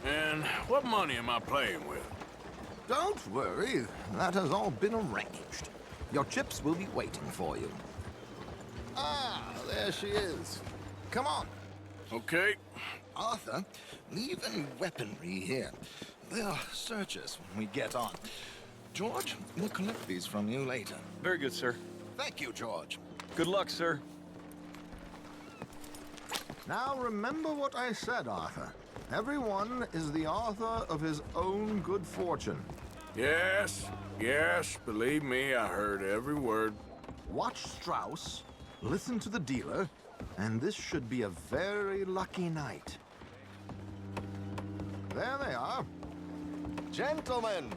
[SPEAKER 6] And what money am I playing with?
[SPEAKER 22] Don't worry. That has all been arranged. Your chips will be waiting for you. Ah, there she is. Come on.
[SPEAKER 6] Okay.
[SPEAKER 22] Arthur, leave any weaponry here. They'll search us when we get on. George, we'll collect these from you later.
[SPEAKER 13] Very good, sir.
[SPEAKER 22] Thank you, George.
[SPEAKER 13] Good luck, sir.
[SPEAKER 22] Now remember what I said, Arthur. Everyone is the author of his own good fortune.
[SPEAKER 6] Yes, believe me, I heard every word.
[SPEAKER 22] Watch Strauss, listen to the dealer, and this should be a very lucky night. There they are. Gentlemen,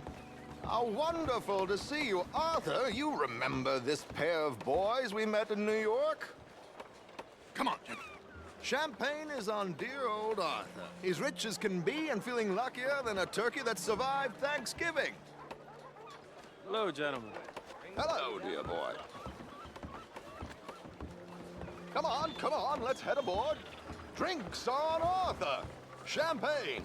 [SPEAKER 22] how wonderful to see you. Arthur, you remember this pair of boys we met in New York? Come on, gentlemen. Champagne is on dear old Arthur. He's rich as can be and feeling luckier than a turkey that survived Thanksgiving.
[SPEAKER 16] Hello, gentlemen.
[SPEAKER 22] Hello, dear boy. Come on, let's head aboard. Drinks on Arthur. Champagne.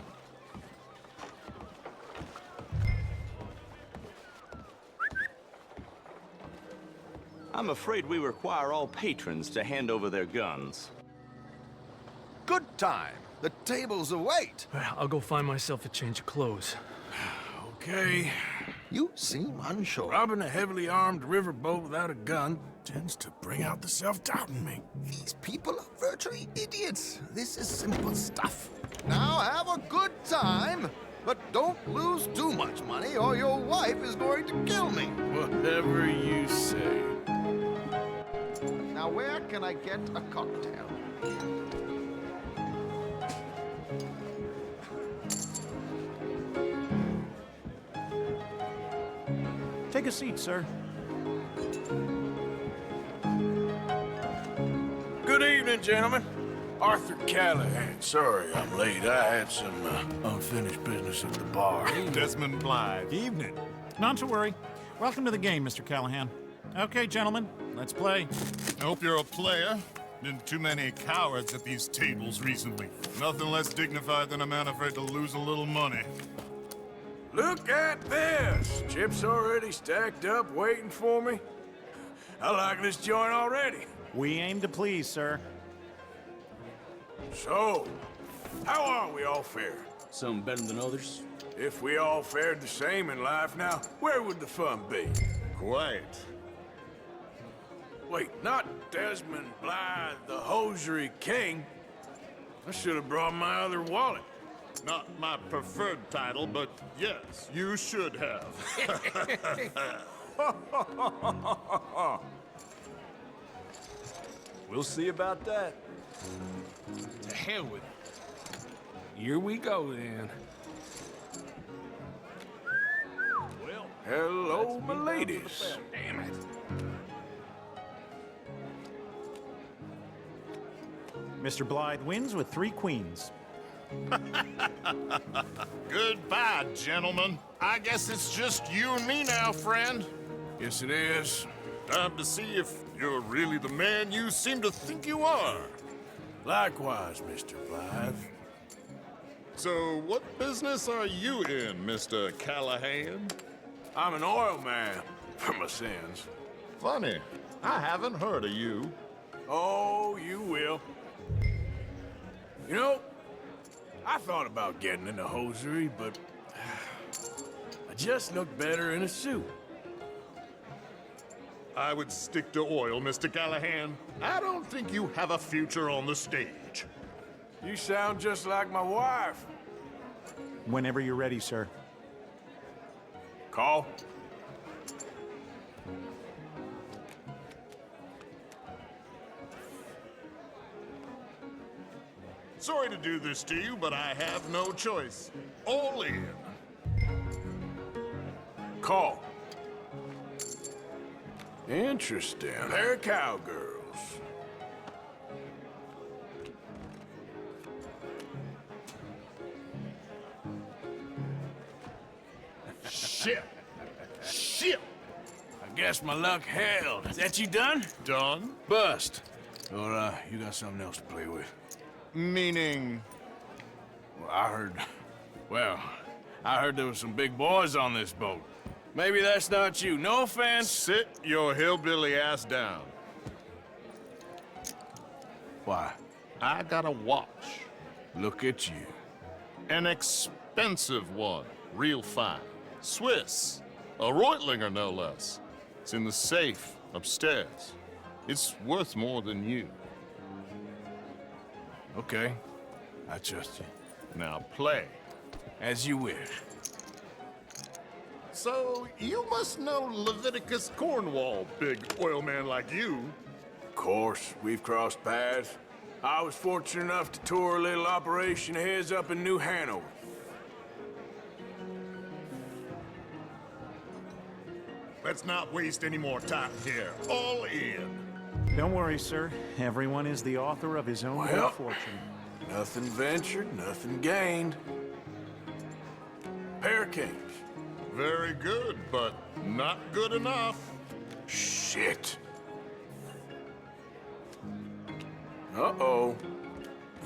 [SPEAKER 11] I'm afraid we require all patrons to hand over their guns.
[SPEAKER 22] Good time. The tables await.
[SPEAKER 16] I'll go find myself a change of clothes.
[SPEAKER 6] Okay.
[SPEAKER 22] You seem unsure.
[SPEAKER 6] Robbing a heavily armed riverboat without a gun tends to bring out the self-doubt in me.
[SPEAKER 22] These people are virtually idiots. This is simple stuff. Now have a good time
[SPEAKER 6] But don't lose too much money or your wife is going to kill me.
[SPEAKER 4] Whatever you say.
[SPEAKER 6] Now, where can I get a cocktail?
[SPEAKER 3] Take a seat, sir.
[SPEAKER 4] Good evening, gentlemen. Arthur Callahan. Sorry I'm late. I had some unfinished business at the bar.
[SPEAKER 5] Desmond Blythe.
[SPEAKER 7] Evening. Not to worry. Welcome to the game, Mr. Callahan. Okay, gentlemen, let's play.
[SPEAKER 5] I hope you're a player. Been too many cowards at these tables recently. Nothing less dignified than a man afraid to lose a little money.
[SPEAKER 4] Look at this! Chips already stacked up, waiting for me. I like this joint already.
[SPEAKER 7] We aim to please, sir.
[SPEAKER 4] So, how are we all fared?
[SPEAKER 23] Some better than others.
[SPEAKER 4] If we all fared the same in life now, where would the fun be?
[SPEAKER 5] Quiet.
[SPEAKER 4] Wait, not Desmond Blythe, the hosiery king. I should have brought my other wallet.
[SPEAKER 5] Not my preferred title, but yes, you should have.
[SPEAKER 20] We'll see about that.
[SPEAKER 4] To hell with it.
[SPEAKER 20] Here we go, then.
[SPEAKER 4] Well, hello, my ladies.
[SPEAKER 20] Damn it.
[SPEAKER 7] Mr. Blythe wins with 3 queens.
[SPEAKER 5] Goodbye, gentlemen. I guess it's just you and me now, friend.
[SPEAKER 4] Yes, it is.
[SPEAKER 5] Time to see if you're really the man you seem to think you are.
[SPEAKER 4] Likewise, Mr. Blythe.
[SPEAKER 5] So, what business are you in, Mr. Callahan?
[SPEAKER 4] I'm an oil man, for my sins.
[SPEAKER 5] Funny. I haven't heard of you.
[SPEAKER 4] Oh, you will. You know, I thought about getting into hosiery, but I just look better in a suit.
[SPEAKER 5] I would stick to oil, Mr. Callahan. I don't think you have a future on the stage.
[SPEAKER 4] You sound just like my wife.
[SPEAKER 7] Whenever you're ready, sir.
[SPEAKER 4] Call.
[SPEAKER 5] Sorry to do this to you, but I have no choice. All in.
[SPEAKER 4] Call. Interesting. Pair of cowgirls.
[SPEAKER 5] Shit. Shit.
[SPEAKER 4] I guess my luck held. Is that you done?
[SPEAKER 5] Done?
[SPEAKER 4] Bust. Or, you got something else to play with?
[SPEAKER 5] Meaning?
[SPEAKER 4] Well, I heard there was some big boys on this boat. Maybe that's not you. No offense.
[SPEAKER 5] Sit your hillbilly ass down.
[SPEAKER 4] Why?
[SPEAKER 5] I got a watch.
[SPEAKER 4] Look at you.
[SPEAKER 5] An expensive one. Real fine. Swiss. A Reutlinger, no less. It's in the safe upstairs. It's worth more than you.
[SPEAKER 4] Okay. I trust you.
[SPEAKER 5] Now play.
[SPEAKER 4] As you wish.
[SPEAKER 5] So, you must know Leviticus Cornwall, big oil man like you.
[SPEAKER 4] Of course, we've crossed paths. I was fortunate enough to tour a little operation of his up in New Hanover.
[SPEAKER 5] Let's not waste any more time here. All in.
[SPEAKER 7] Don't worry, sir. Everyone is the author of his own good fortune.
[SPEAKER 4] Nothing ventured, nothing gained. Pair of kings.
[SPEAKER 5] Very good, but not good enough.
[SPEAKER 4] Shit. Uh-oh.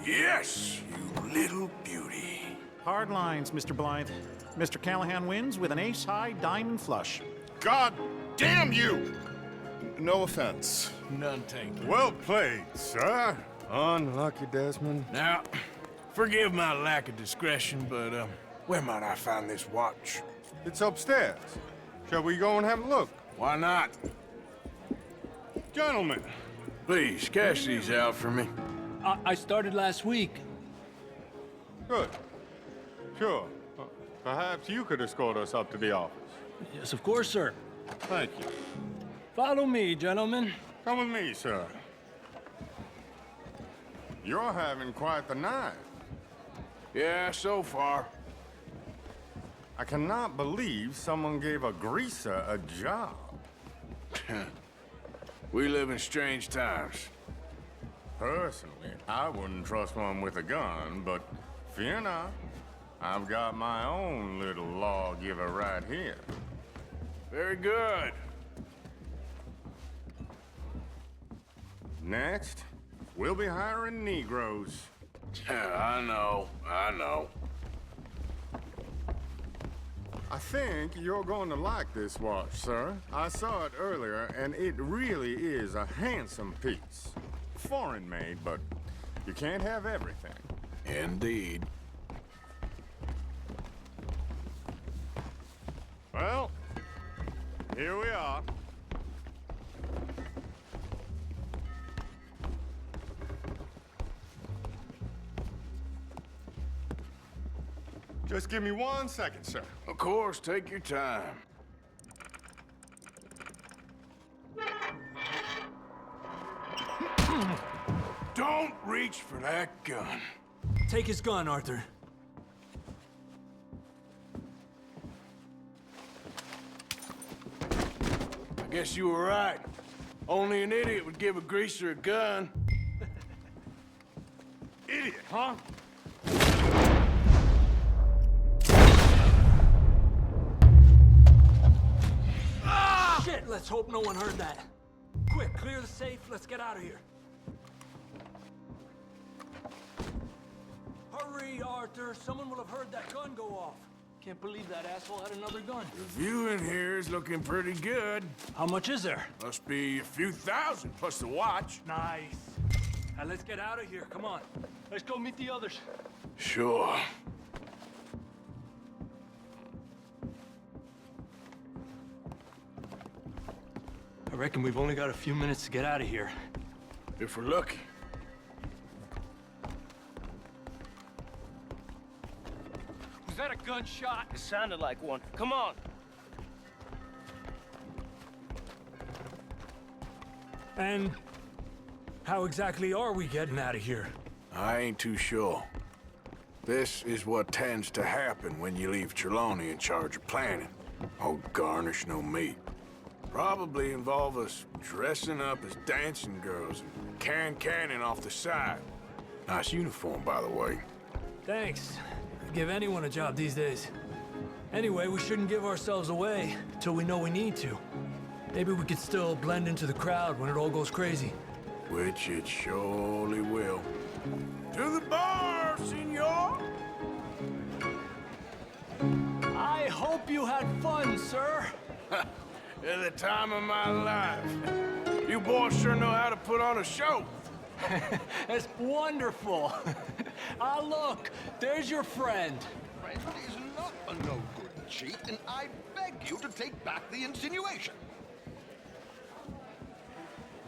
[SPEAKER 4] Yes, you little beauty.
[SPEAKER 7] Hard lines, Mr. Blythe. Mr. Callahan wins with an ace-high diamond flush.
[SPEAKER 5] God damn you! No offense.
[SPEAKER 4] None taken.
[SPEAKER 5] Well played, sir. Unlucky, Desmond.
[SPEAKER 4] Now, forgive my lack of discretion, but, where might I find this watch?
[SPEAKER 5] It's upstairs. Shall we go and have a look?
[SPEAKER 4] Why not?
[SPEAKER 5] Gentlemen.
[SPEAKER 4] Please, cash these out for me.
[SPEAKER 23] I started last week.
[SPEAKER 5] Good. Sure.
[SPEAKER 21] perhaps you could escort us up to the office.
[SPEAKER 8] Yes, of course, sir.
[SPEAKER 21] Thank you.
[SPEAKER 8] Follow me, gentlemen.
[SPEAKER 21] Come with me, sir. You're having quite the night.
[SPEAKER 4] Yeah, so far.
[SPEAKER 21] I cannot believe someone gave a greaser a job.
[SPEAKER 4] We live in strange times.
[SPEAKER 21] Personally, I wouldn't trust one with a gun, but fear not. I've got my own little lawgiver right here.
[SPEAKER 4] Very good.
[SPEAKER 21] Next, we'll be hiring Negroes.
[SPEAKER 4] I know.
[SPEAKER 21] I think you're going to like this watch, sir. I saw it earlier, and it really is a handsome piece. Foreign made, but you can't have everything.
[SPEAKER 4] Indeed.
[SPEAKER 21] Well, here we are. Just give me 1 second, sir.
[SPEAKER 4] Of course, take your time. Don't reach for that gun.
[SPEAKER 8] Take his gun, Arthur.
[SPEAKER 4] I guess you were right. Only an idiot would give a greaser a gun.
[SPEAKER 21] Idiot, huh?
[SPEAKER 8] Shit, let's hope no one heard that. Quick, clear the safe, let's get out of here. Hurry, Arthur, someone will have heard that gun go off. Can't believe that asshole had another gun.
[SPEAKER 4] The view in here is looking pretty good.
[SPEAKER 8] How much is there?
[SPEAKER 4] Must be a few thousand, plus the watch.
[SPEAKER 8] Nice. Now let's get out of here, come on. Let's go meet the others.
[SPEAKER 4] Sure.
[SPEAKER 8] I reckon we've only got a few minutes to get out of here.
[SPEAKER 4] If we're lucky.
[SPEAKER 17] Was that a gunshot?
[SPEAKER 16] It sounded like one. Come on.
[SPEAKER 8] And how exactly are we getting out of here?
[SPEAKER 4] I ain't too sure. This is what tends to happen when you leave Trelawney in charge of planning. Oh, garnish no meat. Probably involve us dressing up as dancing girls and carrying cannon off the side. Nice uniform, by the way.
[SPEAKER 8] Thanks. I'd give anyone a job these days. Anyway, we shouldn't give ourselves away till we know we need to. Maybe we could still blend into the crowd when it all goes crazy.
[SPEAKER 4] Which it surely will. To the bar, senor!
[SPEAKER 8] I hope you had fun, sir.
[SPEAKER 4] At the time of my life. You boys sure know how to put on a show.
[SPEAKER 8] That's wonderful. Ah, look, there's your friend.
[SPEAKER 9] Friend is not a no-good cheat, and I beg you to take back the insinuation.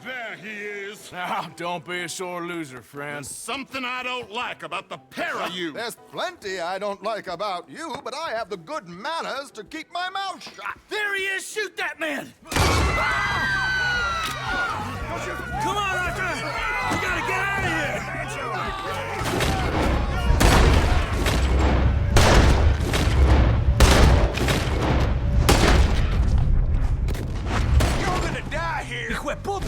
[SPEAKER 21] There he is.
[SPEAKER 4] Now, don't be a sore loser, friend.
[SPEAKER 21] There's something I don't like about the pair of you.
[SPEAKER 9] There's plenty I don't like about you, but I have the good manners to keep my mouth shut.
[SPEAKER 8] There he is! Shoot that man! Come on, Arthur! We gotta get out of here!
[SPEAKER 4] You're gonna die here!
[SPEAKER 8] Hijo de puta!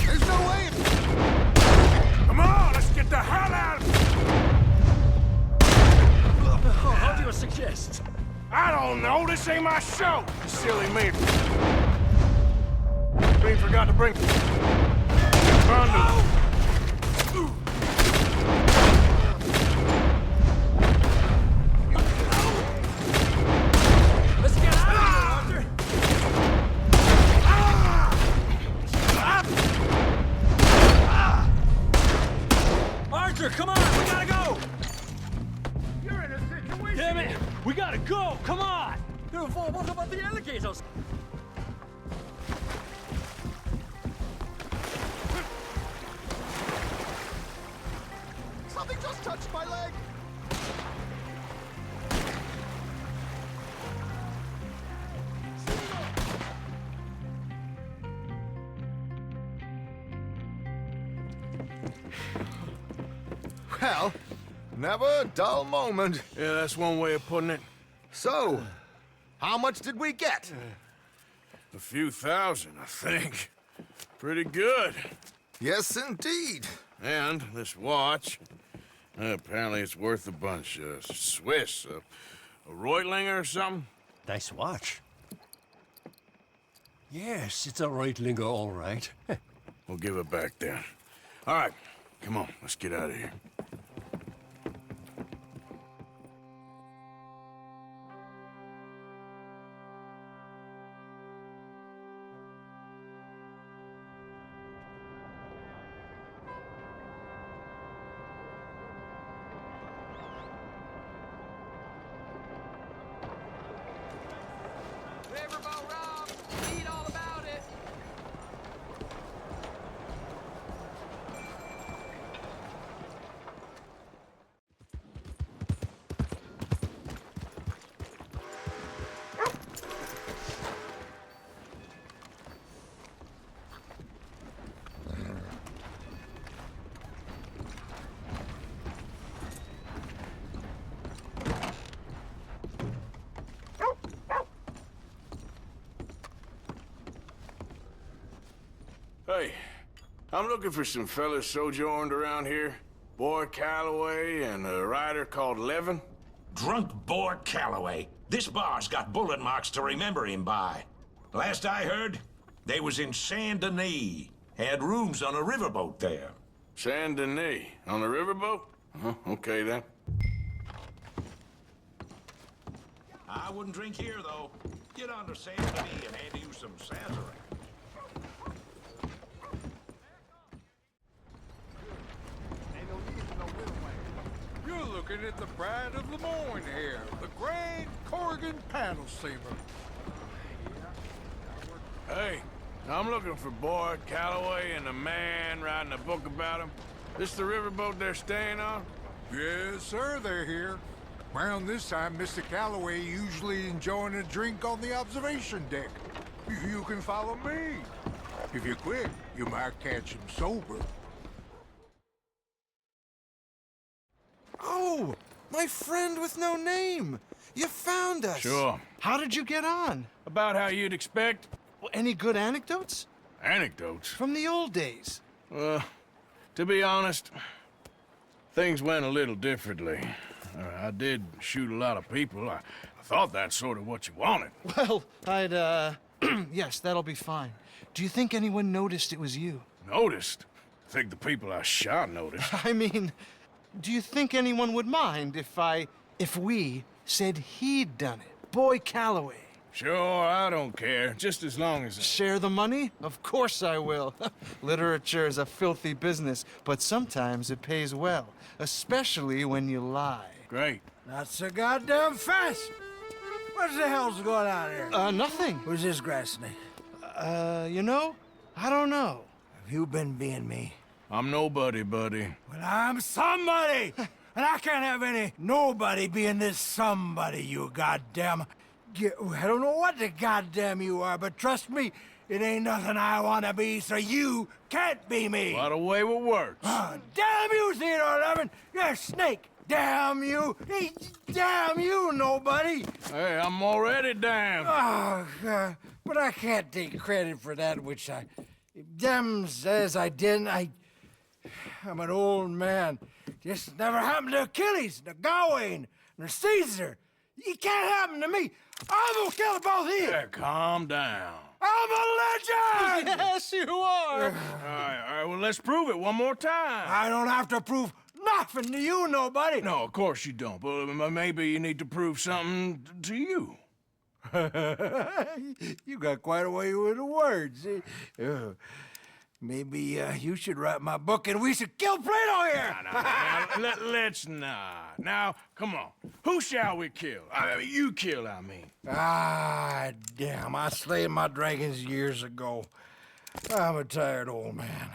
[SPEAKER 9] There's no way.
[SPEAKER 4] Come on, let's get the hell out of here!
[SPEAKER 8] How do you suggest?
[SPEAKER 4] I don't know, this ain't my show! Silly me. We forgot to bring... bundle.
[SPEAKER 8] Let's get out of here, Arthur! Arthur, come on! We gotta go!
[SPEAKER 4] You're in a situation...
[SPEAKER 8] Damn it! We gotta go! Come on! What about the alligators?
[SPEAKER 6] Well, never a dull moment.
[SPEAKER 4] Yeah, that's one way of putting it.
[SPEAKER 6] So, how much did we get?
[SPEAKER 4] A few thousand, I think. Pretty good.
[SPEAKER 6] Yes, indeed.
[SPEAKER 4] And this watch, apparently it's worth a bunch. Swiss, a Reutlinger or something?
[SPEAKER 2] Nice watch. Yes, it's a Reutlinger, all right.
[SPEAKER 4] We'll give it back then. All right, come on, let's get out of here. Hey, I'm looking for some fellas sojourned around here. Boy Calloway and a rider called Levin.
[SPEAKER 18] Drunk boy Calloway. This bar's got bullet marks to remember him by. Last I heard, they was in Saint Denis. Had rooms on a riverboat there.
[SPEAKER 4] Saint Denis? On a riverboat? Okay then.
[SPEAKER 18] I wouldn't drink here, though. Get on to Saint Denis and hand you some Sazerac.
[SPEAKER 6] You're looking at the pride of Lemoyne here, the Grand Corrigan paddle steamer.
[SPEAKER 4] Hey, I'm looking for Boy Calloway and the man writing a book about him. This the riverboat they're staying on?
[SPEAKER 6] Yes, sir, they're here. Around this time, Mr. Calloway usually enjoying a drink on the observation deck. You can follow me. If you're quick, you might catch him sober.
[SPEAKER 23] Oh, my friend with no name. You found us.
[SPEAKER 4] Sure.
[SPEAKER 23] How did you get on?
[SPEAKER 4] About how you'd expect.
[SPEAKER 23] Well, any good anecdotes?
[SPEAKER 4] Anecdotes?
[SPEAKER 23] From the old days.
[SPEAKER 4] To be honest, things went a little differently. I did shoot a lot of people. I thought that's sort of what you wanted.
[SPEAKER 23] Well, I'd, yes, that'll be fine. Do you think anyone noticed it was you?
[SPEAKER 4] Noticed? I think the people I shot noticed.
[SPEAKER 23] I mean, do you think anyone would mind if we said he'd done it? Boy Calloway.
[SPEAKER 4] Sure, I don't care. Just as long as...
[SPEAKER 23] Share the money? Of course I will. Literature is a filthy business, but sometimes it pays well. Especially when you lie.
[SPEAKER 4] Great.
[SPEAKER 24] Not so goddamn fast! What the hell's going on here?
[SPEAKER 23] Nothing.
[SPEAKER 24] Who's this grass snake?
[SPEAKER 23] You know? I don't know.
[SPEAKER 24] Have you been being me?
[SPEAKER 4] I'm nobody, buddy.
[SPEAKER 24] Well, I'm somebody! And I can't have any nobody being this somebody, you goddamn... I don't know what the goddamn you are, but trust me, it ain't nothing I want to be, so you can't be me!
[SPEAKER 4] What a way with words.
[SPEAKER 24] Damn you, Theodore Levin! You're a snake! Damn you! Hey, damn you, nobody!
[SPEAKER 4] Hey, I'm already damned.
[SPEAKER 24] Oh, God. But I can't take credit for that which I... Them says I didn't. I'm an old man. Just never happened to Achilles, to Gawain, or Caesar. It can't happen to me. I'm gonna kill both of you.
[SPEAKER 4] Yeah, calm down.
[SPEAKER 24] I'm a legend!
[SPEAKER 23] Yes, you are.
[SPEAKER 4] All right, well, let's prove it one more time.
[SPEAKER 24] I don't have to prove nothing to you, nobody.
[SPEAKER 4] No, of course you don't, but maybe you need to prove something to you.
[SPEAKER 24] You got quite a way with the words. Maybe you should write my book and we should kill Plato here!
[SPEAKER 4] Let's not. Now, come on. Who shall we kill? I mean, you kill, I mean.
[SPEAKER 24] Ah, damn. I slayed my dragons years ago. I'm a tired old man.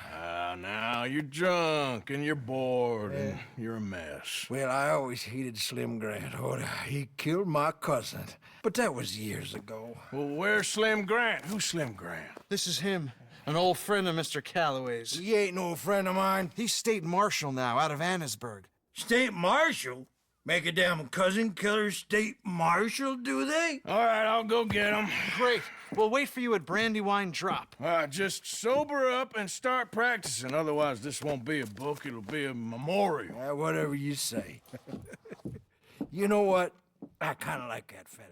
[SPEAKER 4] Now, you're drunk and you're bored and you're a mess.
[SPEAKER 24] Well, I always hated Slim Grant. Oh, he killed my cousin. But that was years ago.
[SPEAKER 4] Well, where's Slim Grant? Who's Slim Grant?
[SPEAKER 23] This is him. An old friend of Mr. Calloway's.
[SPEAKER 24] He ain't no friend of mine.
[SPEAKER 23] He's state marshal now, out of Annesburg.
[SPEAKER 24] State marshal? Make a damn cousin killer state marshal, do they?
[SPEAKER 6] All right, I'll go get him.
[SPEAKER 23] Great. We'll wait for you at Brandywine Drop.
[SPEAKER 6] Just sober up and start practicing. Otherwise, this won't be a book. It'll be a memorial.
[SPEAKER 24] Whatever you say. You know what? I kind of like that fella.